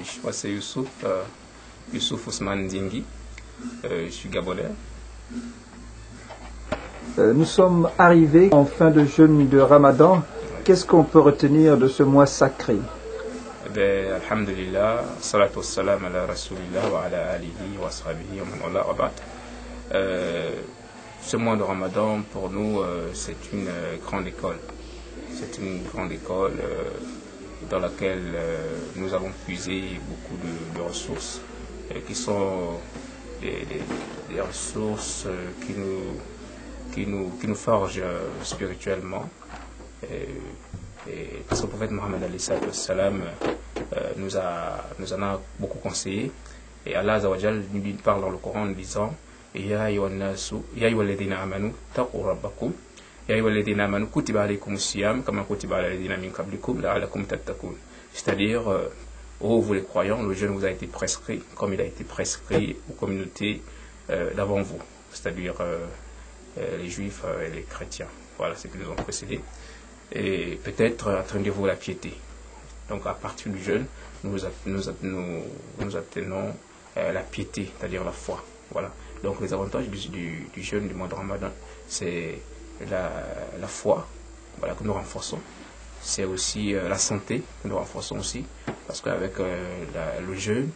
suis? Moi, c'est Youssouf, Youssouf Ousmane Dingui. Je suis gabonais. Nous sommes arrivés en fin de jeûne de Ramadan. Qu'est-ce qu'on peut retenir de ce mois sacré? Alhamdulillah, salatu wassalam ala rasulillah wa ala alihi wa sahbihi wa man wala wa ba'd. Ce mois de Ramadan, pour nous, c'est une grande école. C'est une grande école dans laquelle nous avons puisé beaucoup de ressources qui sont des ressources qui nous forgent spirituellement. Parce que le prophète Mohammed nous en a beaucoup conseillé. Et Allah Azawajal nous parle dans le Coran en disant Ya ayyuhalladhina amanu taqu rabbakum Ya ayyuhalladhina amanu kutiba alaykumus siyam kama kutiba alal ladhina min qablikum la'allakum tattaqun. C'est-à-dire, ô vous les croyants, le jeûne vous a été prescrit comme il a été prescrit aux communautés d'avant vous, c'est-à-dire les juifs et les chrétiens. Voilà ce qui nous ont précédés. Et peut-être attendez-vous la piété. Donc à partir du jeûne, nous atteignons la piété, c'est-à-dire la foi. Voilà. Donc les avantages du jeûne du mois de Ramadan, c'est la foi, voilà, que nous renforçons. C'est aussi la santé que nous renforçons aussi, parce qu'avec le jeûne,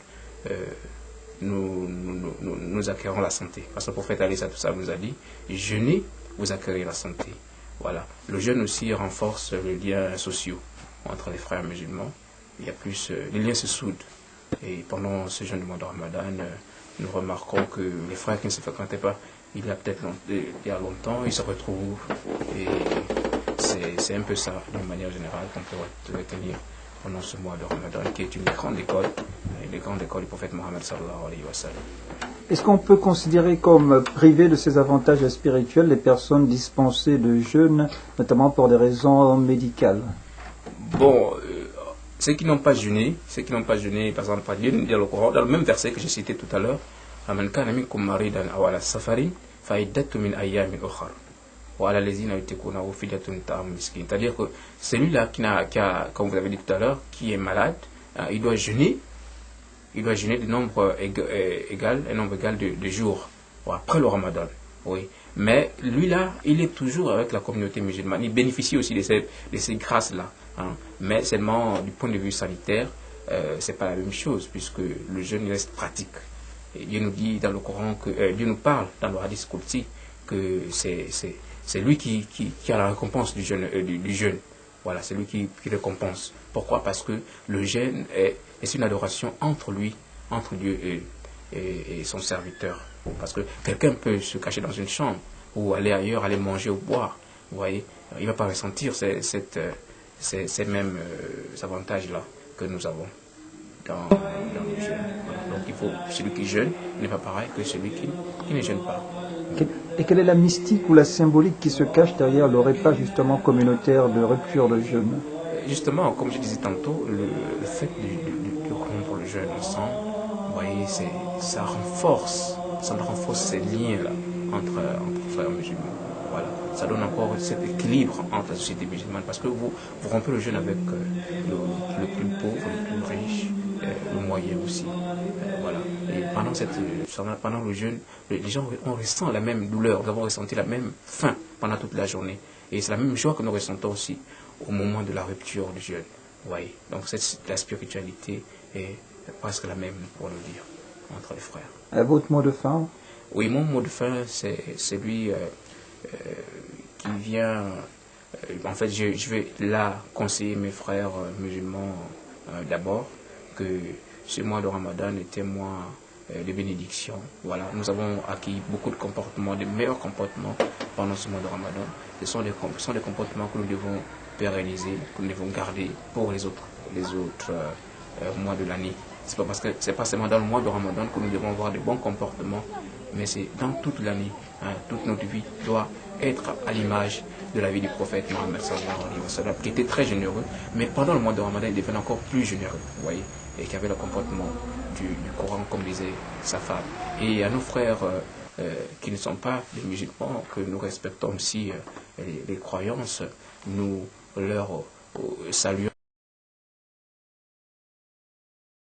nous acquérons la santé. Parce que le prophète Alisa tout ça nous a dit, jeûnez, vous acquérez la santé. Voilà. Le jeûne aussi renforce les liens sociaux entre les frères musulmans. Il y a plus, les liens se soudent. Et pendant ce jeûne du mois de Ramadan, nous remarquons que les frères qui ne se fréquentaient pas, il y a longtemps, ils se retrouvent. Et c'est un peu ça, d'une manière générale, qu'on peut retenir pendant ce mois de Ramadan, qui est une grande école du prophète Mohammed sallallahu alayhi wa sallam. Est-ce qu'on peut considérer comme privées de ces avantages spirituels les personnes dispensées de jeûne, notamment pour des raisons médicales? Bon, ceux qui n'ont pas jeûné, par exemple, Dieu nous dit dans le Coran, dans le même verset que j'ai cité tout à l'heure, c'est-à-dire que celui-là comme vous avez dit tout à l'heure, qui est malade, il doit jeûner de nombre égal de jours après le Ramadan. Oui. Mais lui-là, il est toujours avec la communauté musulmane. Il bénéficie aussi de ces grâces-là. Hein. Mais seulement du point de vue sanitaire, c'est pas la même chose, puisque le jeûne reste pratique. Et Dieu nous dit dans le Coran que Dieu nous parle dans le hadith Qudsi que c'est lui qui a la récompense du jeûne. Voilà, c'est lui qui récompense. Pourquoi? Parce que le jeûne est une adoration entre Dieu et son serviteur. Parce que quelqu'un peut se cacher dans une chambre ou aller ailleurs, aller manger ou boire. Vous voyez, il ne va pas ressentir ces mêmes avantages-là que nous avons dans le jeûne. Donc celui qui jeûne n'est pas pareil que celui qui ne jeûne pas. Et quelle est la mystique ou la symbolique qui se cache derrière le repas justement communautaire de rupture de jeûne? Justement, comme je disais tantôt, le fait de rompre le jeûne ensemble, vous voyez, ça renforce ces liens-là entre frères musulmans. Voilà. Ça donne encore cet équilibre entre la société musulmane, parce que vous rompez le jeûne avec le plus pauvre, le plus riche, le moyen aussi. Voilà. Et pendant le jeûne, les gens ressent la même douleur, nous avons ressenti la même faim pendant toute la journée. Et c'est la même joie que nous ressentons aussi au moment de la rupture du jeûne. Oui. Donc la spiritualité est presque la même, pour le dire, entre les frères. Votre mot de fin? Oui, mon mot de fin, c'est celui qui vient... en fait, je vais là conseiller mes frères musulmans d'abord que ce mois de Ramadan est un mois de bénédiction. Voilà, nous avons acquis beaucoup de comportements, de meilleurs comportements pendant ce mois de Ramadan. Ce sont des comportements que nous devons pérenniser, que nous devons garder pour les autres mois de l'année. C'est pas seulement dans le mois de Ramadan que nous devons avoir de bons comportements, mais c'est dans toute l'année. Hein, toute notre vie doit être à l'image de la vie du prophète Mohammed sallallahu alayhi wa sallam, qui était très généreux, mais pendant le mois de Ramadan, il devenait encore plus généreux, vous voyez, et qui avait le comportement du Coran, comme disait sa femme. Et à nos frères qui ne sont pas des musulmans, que nous respectons aussi les croyances, nous leur saluons.